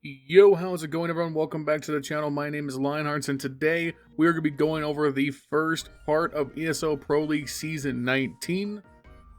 Yo, how's it going, everyone? Welcome back to the channel. My name is LionHeartZ, and today we are going to be going over the first part of ESL Pro League Season 19.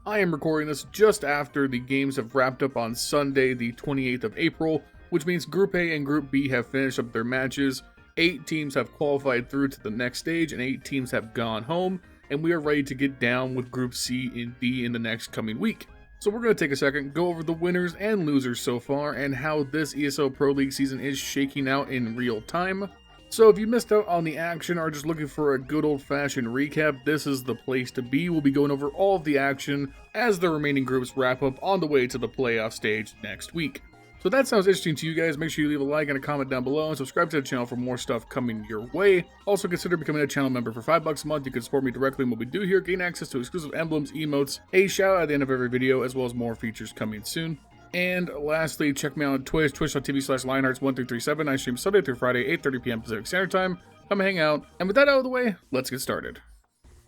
I am recording this just after the games have wrapped up on Sunday, the 28th of April, which means Group A and Group B have finished up their matches. 8 teams have qualified through to the next stage, and 8 teams have gone home, and we are ready to get down with Group C and D in the next coming week. So we're going to take a second, go over the winners and losers so far, and how this ESL Pro League season is shaking out in real time. So if you missed out on the action or are just looking for a good old-fashioned recap, this is the place to be. We'll be going over all of the action as the remaining groups wrap up on the way to the playoff stage next week. So if that sounds interesting to you guys, make sure you leave a like and a comment down below and subscribe to the channel for more stuff coming your way. Also consider becoming a channel member for $5 a month. You can support me directly in what we do here, gain access to exclusive emblems, emotes, a shout out at the end of every video, as well as more features coming soon. And lastly, check me out on Twitch, twitch.tv/LionHeartZ1337. I stream Sunday through Friday, 8:30 p.m. Pacific Standard Time. Come hang out. And with that out of the way, let's get started.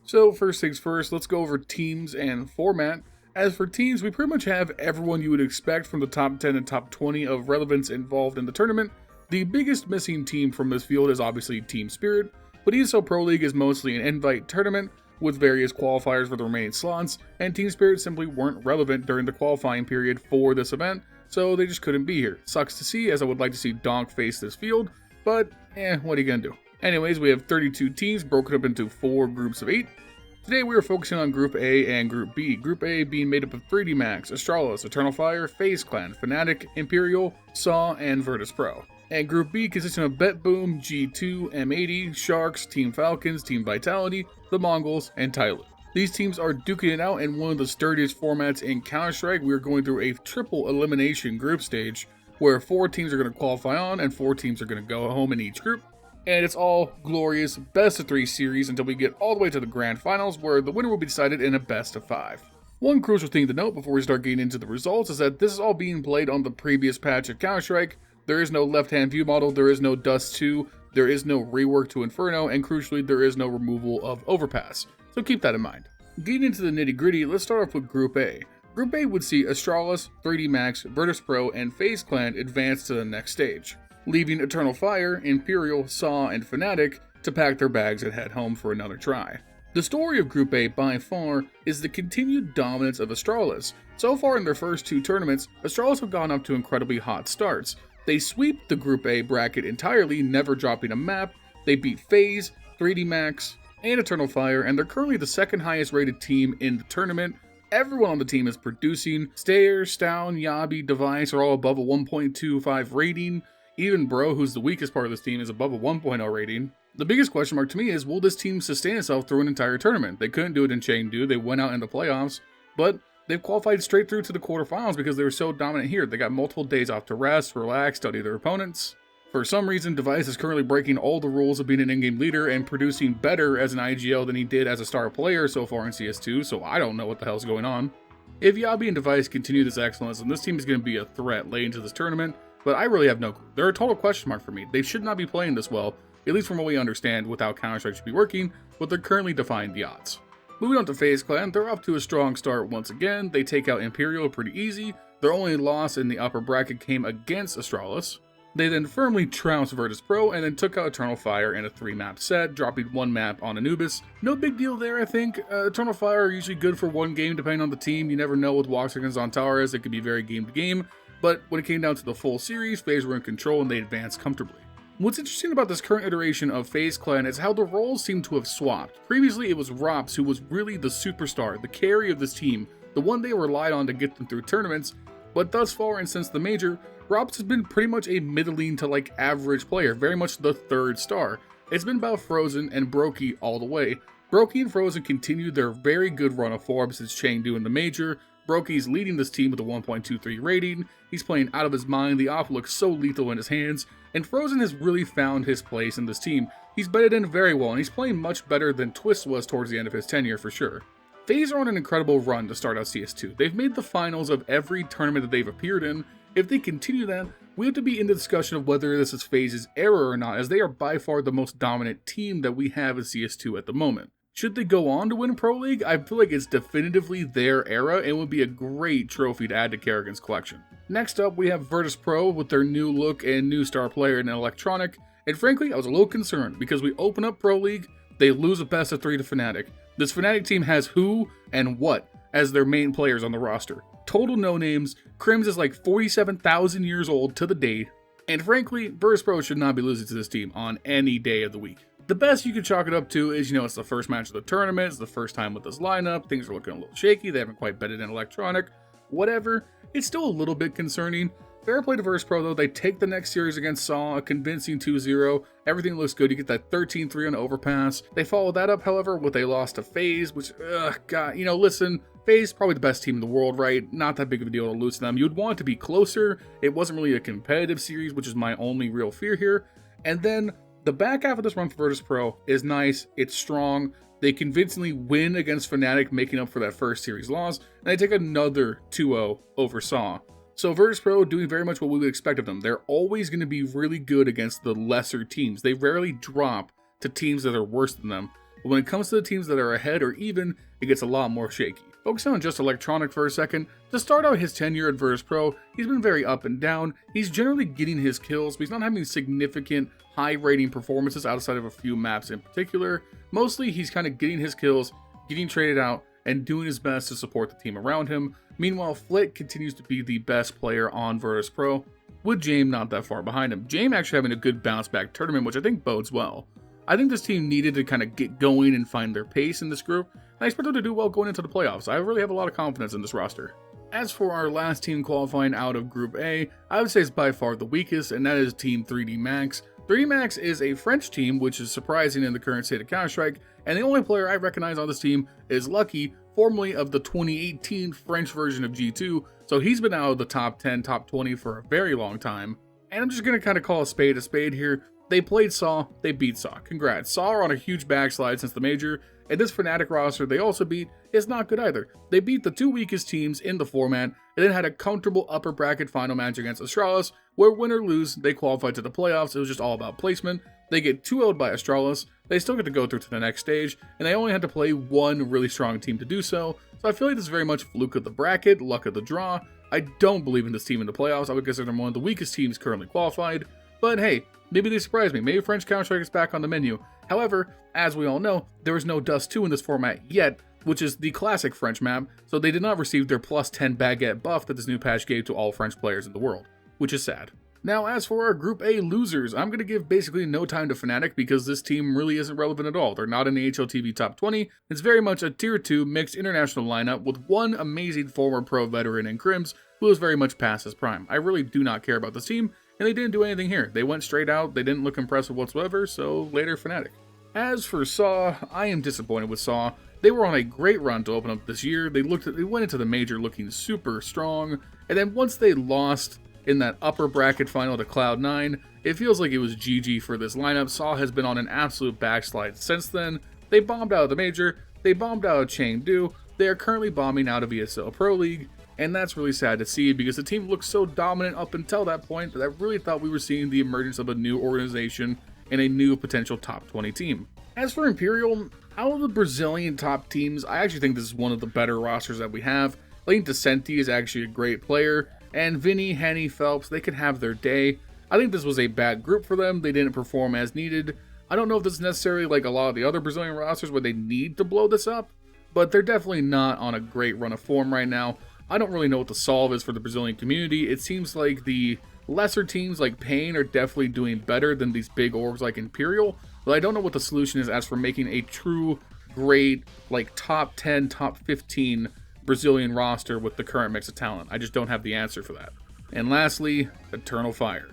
So first things first, let's go over teams and format. As for teams, we pretty much have everyone you would expect from the top 10 and top 20 of relevance involved in the tournament. The biggest missing team from this field is obviously Team Spirit, but ESL Pro League is mostly an invite tournament with various qualifiers for the remaining slots, and Team Spirit simply weren't relevant during the qualifying period for this event, so they just couldn't be here. Sucks to see, as I would like to see Donk face this field, but what are you gonna do? Anyways, we have 32 teams broken up into 4 groups of 8. Today we are focusing on Group A and Group B. Group A being made up of 3D Max, Astralis, Eternal Fire, Faze Clan, Fnatic, Imperial, SAW, and Virtus Pro. And Group B consisting of BetBoom, G2, M80, Sharks, Team Falcons, Team Vitality, the Mongolz, and Tyloo. These teams are duking it out in one of the sturdiest formats in Counter-Strike. We are going through a triple elimination group stage where 4 teams are going to qualify on and 4 teams are going to go home in each group. And it's all glorious best of 3 series until we get all the way to the grand finals, where the winner will be decided in a best of 5. One crucial thing to note before we start getting into the results is that this is all being played on the previous patch of Counter-Strike. There is no left-hand view model, there is no Dust 2, there is no rework to Inferno, and crucially, there is no removal of Overpass. So keep that in mind. Getting into the nitty-gritty, let's start off with Group A. Group A would see Astralis, 3D Max, Virtus Pro, and Faze Clan advance to the next stage, leaving Eternal Fire, Imperial, SAW, and Fnatic to pack their bags and head home for another try. The story of Group A by far is the continued dominance of Astralis. So far in their first 2 tournaments, Astralis have gone up to incredibly hot starts. They sweep the Group A bracket entirely, never dropping a map. They beat Faze, 3D Max, and Eternal Fire, and they're currently the 2nd highest rated team in the tournament. Everyone on the team is producing. Stayer, Stown, Yabi, Device are all above a 1.25 rating. Even Bro, who's the weakest part of this team, is above a 1.0 rating. The biggest question mark to me is, will this team sustain itself through an entire tournament? They couldn't do it in Chengdu, they went out in the playoffs, but they've qualified straight through to the quarterfinals because they were so dominant here. They got multiple days off to rest, relax, study their opponents. For some reason, Device is currently breaking all the rules of being an in-game leader and producing better as an IGL than he did as a star player so far in CS2, so I don't know what the hell's going on. If Yabi and Device continue this excellence, then this team is going to be a threat late into this tournament. But I really have no clue. They're a total question mark for me. They should not be playing this well, at least from what we understand with how Counter-Strike should be working, but they're currently defying the odds. Moving on to Faze Clan, they're off to a strong start once again. They take out Imperial pretty easy. Their only loss in the upper bracket came against Astralis. They then firmly trounced Virtus Pro and then took out Eternal Fire in a 3-map set, dropping 1 map on Anubis. No big deal there, I think. Eternal Fire are usually good for 1 game depending on the team. You never know with Walks against Antares, it could be very game to game. But when it came down to the full series, Faze were in control and they advanced comfortably. What's interesting about this current iteration of Faze Clan is how the roles seem to have swapped. Previously, it was Rops who was really the superstar, the carry of this team, the one they relied on to get them through tournaments, but thus far and since the major, Rops has been pretty much a middling to average player, very much the 3rd star. It's been about Frozen and Brokey all the way. Brokey and Frozen continued their very good run of form since Chengdu in the major. Brokey's leading this team with a 1.23 rating, he's playing out of his mind, the AWP looks so lethal in his hands, and Frozen has really found his place in this team. He's bedded in very well, and he's playing much better than Twist was towards the end of his tenure for sure. Faze are on an incredible run to start out CS2. They've made the finals of every tournament that they've appeared in. If they continue that, we have to be in the discussion of whether this is Faze's error or not, as they are by far the most dominant team that we have in CS2 at the moment. Should they go on to win Pro League, I feel like it's definitively their era and would be a great trophy to add to Kerrigan's collection. Next up, we have Virtus.pro with their new look and new star player in Electronic, and frankly, I was a little concerned because we open up Pro League, they lose a best of 3 to Fnatic. This Fnatic team has who and what as their main players on the roster. Total no-names, Crims is like 47,000 years old to the date, and frankly, Virtus.pro should not be losing to this team on any day of the week. The best you can chalk it up to is, it's the first match of the tournament, it's the first time with this lineup, things are looking a little shaky, they haven't quite betted in Electronic, whatever. It's still a little bit concerning. Fair play to Virtus.pro though, they take the next series against SAW, a convincing 2-0, everything looks good, you get that 13-3 on overpass. They follow that up, however, with a loss to Faze, which, God, listen, Faze probably the best team in the world, right? Not that big of a deal to lose to them. You'd want it to be closer, it wasn't really a competitive series, which is my only real fear here. And then, the back half of this run for Virtus.pro is nice, it's strong, they convincingly win against Fnatic, making up for that first series loss, and they take another 2-0 over SAW. So Virtus.pro doing very much what we would expect of them. They're always going to be really good against the lesser teams. They rarely drop to teams that are worse than them. But when it comes to the teams that are ahead or even, it gets a lot more shaky. Focusing on just Electronic for a second, to start out his tenure at Virtus.pro, he's been very up and down. He's generally getting his kills, but he's not having significant high rating performances outside of a few maps in particular. Mostly he's kind of getting his kills, getting traded out, and doing his best to support the team around him. Meanwhile, Flit continues to be the best player on Virtus.pro, with Jame not that far behind him. Jame actually having a good bounce back tournament, which I think bodes well. I think this team needed to kind of get going and find their pace in this group, and I expect them to do well going into the playoffs. I really have a lot of confidence in this roster. As for our last team qualifying out of Group A, I would say it's by far the weakest, and that is Team 3D Max. 3D Max is a French team, which is surprising in the current state of Counter-Strike, and the only player I recognize on this team is Lucky, formerly of the 2018 French version of G2, so he's been out of the top 10, top 20 for a very long time. And I'm just going to kind of call a spade here. They played SAW, they beat SAW. Congrats. SAW are on a huge backslide since the major, and this Fnatic roster they also beat is not good either. They beat the 2 weakest teams in the format, and then had a comfortable upper bracket final match against Astralis, where win or lose, they qualified to the playoffs. It was just all about placement. They get 2-0'd by Astralis, they still get to go through to the next stage, and they only had to play one really strong team to do so. So I feel like this is very much fluke of the bracket, luck of the draw. I don't believe in this team in the playoffs. I would consider them one of the weakest teams currently qualified. But hey, maybe they surprise me. Maybe French Counter-Strike is back on the menu. However, as we all know, there is no Dust 2 in this format yet, which is the classic French map, so they did not receive their plus 10 baguette buff that this new patch gave to all French players in the world, which is sad. Now, as for our Group A losers, I'm going to give basically no time to Fnatic because this team really isn't relevant at all. They're not in the HLTV top 20. It's very much a tier 2 mixed international lineup with one amazing former pro veteran in Crims who is very much past his prime. I really do not care about this team, and they didn't do anything here. They went straight out, they didn't look impressive whatsoever, so later Fnatic. As for SAW, I am disappointed with SAW. They were on a great run to open up this year. They went into the major looking super strong, and then once they lost in that upper bracket final to Cloud9, it feels like it was GG for this lineup. SAW has been on an absolute backslide since then. They bombed out of the major, they bombed out of Chengdu, they are currently bombing out of ESL Pro League, and that's really sad to see because the team looked so dominant up until that point that I really thought we were seeing the emergence of a new organization and a new potential top 20 team. As for Imperial, out of the Brazilian top teams, I actually think this is one of the better rosters that we have. I think Decenti is actually a great player, and Vinny, Henny, Phelps, they could have their day. I think this was a bad group for them. They didn't perform as needed. I don't know if this is necessarily like a lot of the other Brazilian rosters where they need to blow this up, but they're definitely not on a great run of form right now. I don't really know what the solve is for the Brazilian community. It seems like the lesser teams like Pain are definitely doing better than these big orgs like Imperial, but I don't know what the solution is as for making a true great like top 10, top 15 Brazilian roster with the current mix of talent. I just don't have the answer for that. And lastly, Eternal Fire.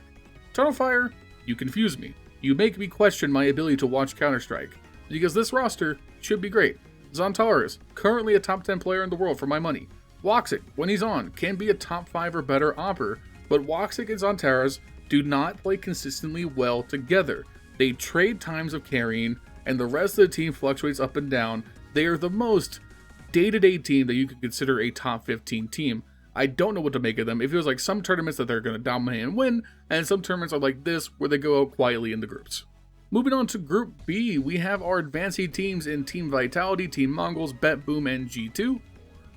Eternal Fire, you confuse me. You make me question my ability to watch Counter-Strike, because this roster should be great. Zontaris, currently a top 10 player in the world for my money. Woxic, when he's on, can be a top 5 or better opper, but Woxic and Zontaris do not play consistently well together. They trade times of carrying, and the rest of the team fluctuates up and down. They are the most day-to-day team that you could consider a top 15 team. I don't know what to make of them. It feels like some tournaments that they're going to dominate and win, and some tournaments are like this where they go out quietly in the groups. Moving on to Group B, we have our advancing teams in Team Vitality, Team Mongolz, BetBoom, and G2.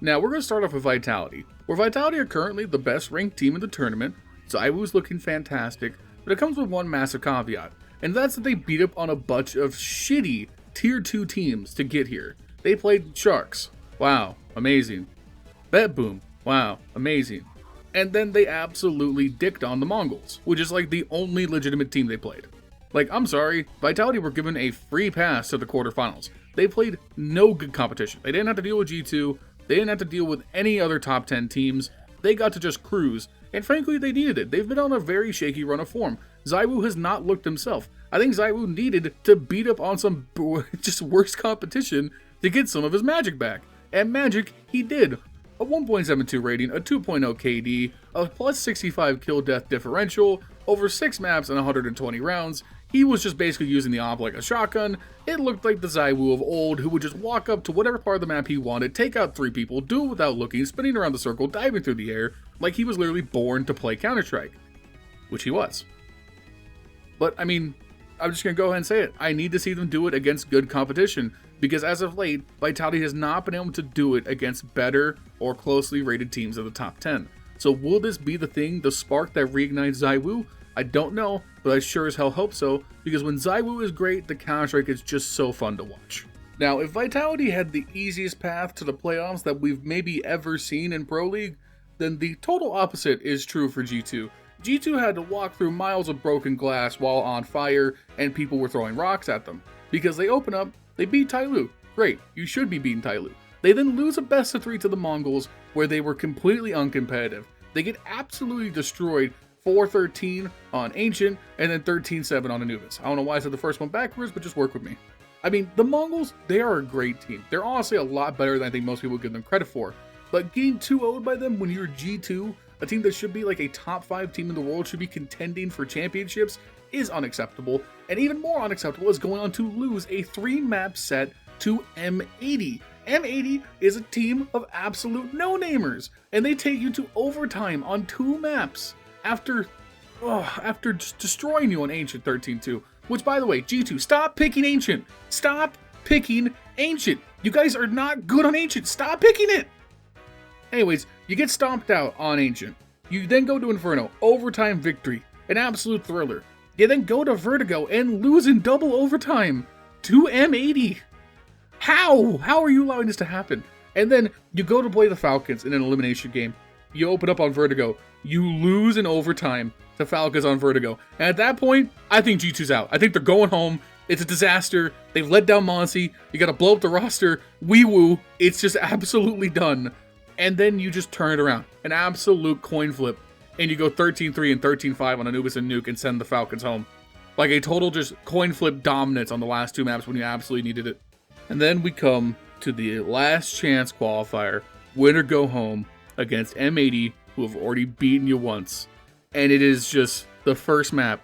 Now, we're going to start off with Vitality, where Vitality are currently the best ranked team in the tournament. ZywOo's looking fantastic, but it comes with one massive caveat, and that's that they beat up on a bunch of shitty Tier 2 teams to get here. They played Sharks. Wow, amazing. BetBoom. Wow, amazing. And then they absolutely dicked on the Mongolz, which is like the only legitimate team they played. Like, I'm sorry, Vitality were given a free pass to the quarterfinals. They played no good competition. They didn't have to deal with G2. They didn't have to deal with any other top 10 teams. They got to just cruise, and frankly, they needed it. They've been on a very shaky run of form. ZywOo has not looked himself. I think ZywOo needed to beat up on some just worse competition to get some of his magic back. And magic, he did. A 1.72 rating, a 2.0 KD, a plus 65 kill death differential, over 6 maps and 120 rounds. He was just basically using the AWP like a shotgun. It looked like the ZywOo of old, who would just walk up to whatever part of the map he wanted, take out 3 people, do it without looking, spinning around the circle, diving through the air, like he was literally born to play Counter-Strike. Which he was. But, I mean, I'm just going to go ahead and say it. I need to see them do it against good competition, because as of late, Vitality has not been able to do it against better or closely rated teams of the top 10. So will this be the thing, the spark that reignites ZywOo? I don't know, but I sure as hell hope so, because when ZywOo is great, the Counter-Strike is just so fun to watch. Now, if Vitality had the easiest path to the playoffs that we've maybe ever seen in Pro League, then the total opposite is true for G2. G2 had to walk through miles of broken glass while on fire, and people were throwing rocks at them. Because they open up, they beat Tyloo. Great, you should be beating Tyloo. They then lose a best of 3 to the Mongolz, where they were completely uncompetitive. They get absolutely destroyed 4-13 on Ancient, and then 13-7 on Anubis. I don't know why I said the first one backwards, but just work with me. I mean, the Mongolz, they are a great team. They're honestly a lot better than I think most people give them credit for. But getting 2-0'd by them when you're G2, a team that should be like a top 5 team in the world, should be contending for championships, is unacceptable. And even more unacceptable is going on to lose a 3-map set to M80. M80 is a team of absolute no-namers, and they take you to overtime on 2 maps. After just destroying you on Ancient 13-2, which, by the way, G2, stop picking Ancient. Stop picking Ancient. You guys are not good on Ancient. Stop picking it. Anyways, you get stomped out on Ancient. You then go to Inferno, overtime victory, an absolute thriller. You then go to Vertigo and lose in double overtime to M80. How? How are you allowing this to happen? And then you go to play the Falcons in an elimination game. You open up on Vertigo. You lose in overtime to Falcons on Vertigo. And at that point, I think G2's out. I think they're going home. It's a disaster. They've let down Monsi. You gotta blow up the roster. Wee-woo. It's just absolutely done. And then you just turn it around. An absolute coin flip. And you go 13-3 and 13-5 on Anubis and Nuke and send the Falcons home. Like a total just coin flip dominance on the last 2 maps when you absolutely needed it. And then we come to the last chance qualifier. Win or go home against M80, who have already beaten you once. And it is just the first map,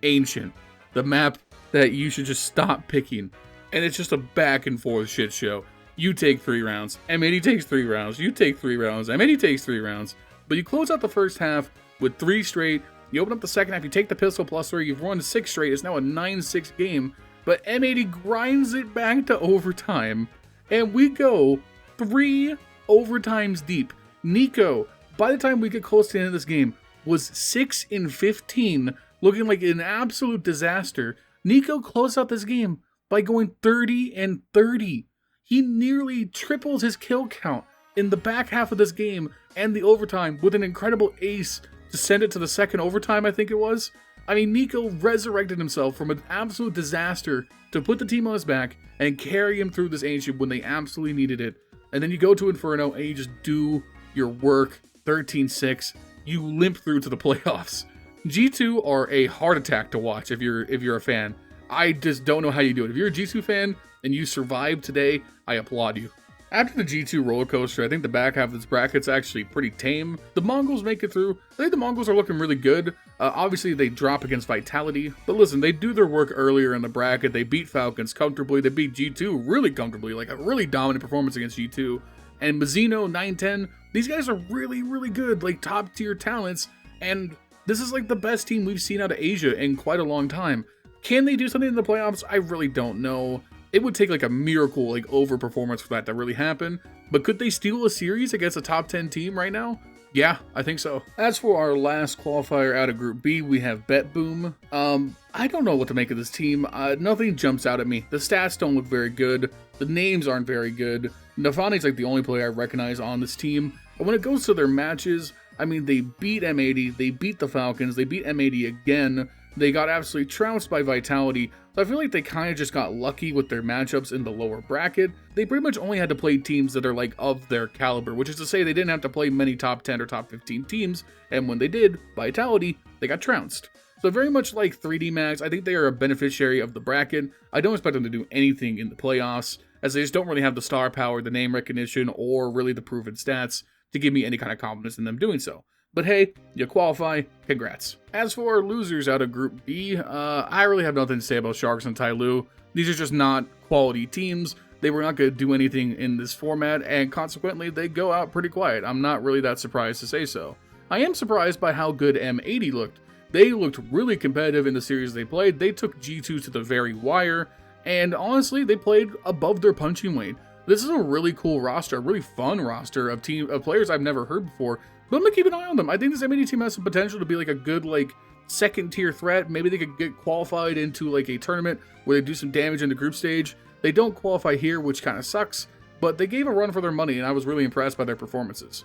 Ancient. The map that you should just stop picking. And it's just a back and forth shit show. You take 3 rounds, M80 takes 3 rounds, you take 3 rounds, M80 takes 3 rounds. But you close out the first half with 3 straight. You open up the second half, you take the pistol plus 3, you've won 6 straight. It's now a 9-6 game. But M80 grinds it back to overtime. And we go 3 overtimes deep. Nico, by the time we get close to the end of this game, was 6-15, looking like an absolute disaster. Nico closed out this game by going 30-30. He nearly triples his kill count in the back half of this game and the overtime with an incredible ace to send it to the second overtime, I think it was. I mean, Nico resurrected himself from an absolute disaster to put the team on his back and carry him through this Ancient when they absolutely needed it. And then you go to Inferno and you just do your work, 13-6. You limp through to the playoffs. G2 are a heart attack to watch if you're a fan. I just don't know how you do it. If you're a G2 fan and you survived today, I applaud you. After the G2 roller coaster, I think the back half of this bracket's actually pretty tame. The Mongolz make it through. I think the Mongolz are looking really good. Obviously, they drop against Vitality. But listen, they do their work earlier in the bracket. They beat Falcons comfortably. They beat G2 really comfortably. Like a really dominant performance against G2. And Mazzino, 9-10. These guys are really, really good. Like top tier talents. And this is like the best team we've seen out of Asia in quite a long time. Can they do something in the playoffs? I really don't know. It would take like a miracle, like overperformance for that to really happen. But could they steal a series against a top 10 team right now? Yeah, I think so. As for our last qualifier out of Group B, we have BetBoom. I don't know what to make of this team. Nothing jumps out at me. The stats don't look very good. The names aren't very good. Nafani's like the only player I recognize on this team. And when it goes to their matches, I mean, they beat M80, they beat the Falcons, they beat M80 again. They got absolutely trounced by Vitality. So I feel like they kind of just got lucky with their matchups in the lower bracket. They pretty much only had to play teams that are like of their caliber, which is to say they didn't have to play many top 10 or top 15 teams, and when they did, Vitality, they got trounced. So very much like 3D Max, I think they are a beneficiary of the bracket. I don't expect them to do anything in the playoffs, as they just don't really have the star power, the name recognition, or really the proven stats to give me any kind of confidence in them doing so. But hey, you qualify, congrats. As for our losers out of Group B, I really have nothing to say about Sharks and Tyloo. These are just not quality teams. They were not going to do anything in this format, and consequently, they go out pretty quiet. I'm not really that surprised to say so. I am surprised by how good M80 looked. They looked really competitive in the series they played. They took G2 to the very wire, and honestly, they played above their punching weight. This is a really cool roster, a really fun roster of players I've never heard before. But I'm going to keep an eye on them. I think this M80 team has some potential to be like a good, like, second tier threat. Maybe they could get qualified into like a tournament where they do some damage in the group stage. They don't qualify here, which kind of sucks, but they gave a run for their money, and I was really impressed by their performances.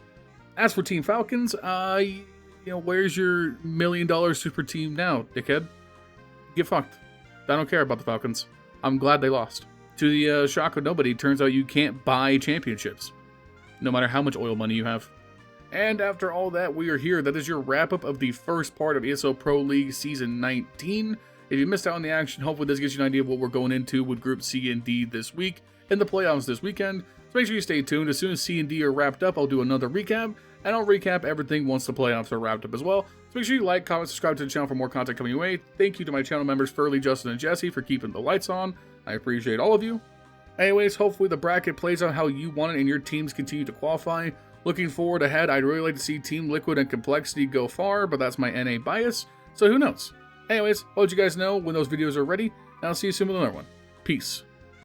As for Team Falcons, where's your $1 million super team now, dickhead? Get fucked. I don't care about the Falcons. I'm glad they lost. To the shock of nobody, turns out you can't buy championships, no matter how much oil money you have. And after all that, we are here. That is your wrap-up of the first part of ESL Pro League Season 19. If you missed out on the action, hopefully this gives you an idea of what we're going into with Group C and D this week, and the playoffs this weekend. So make sure you stay tuned. As soon as C and D are wrapped up, I'll do another recap, and I'll recap everything once the playoffs are wrapped up as well. So make sure you like, comment, subscribe to the channel for more content coming your way. Thank you to my channel members, Furley, Justin, and Jesse, for keeping the lights on. I appreciate all of you. Anyways, hopefully the bracket plays out how you want it and your teams continue to qualify. Looking forward ahead, I'd really like to see Team Liquid and Complexity go far, but that's my NA bias, so who knows. Anyways, I'll let you guys know when those videos are ready, and I'll see you soon with another one. Peace.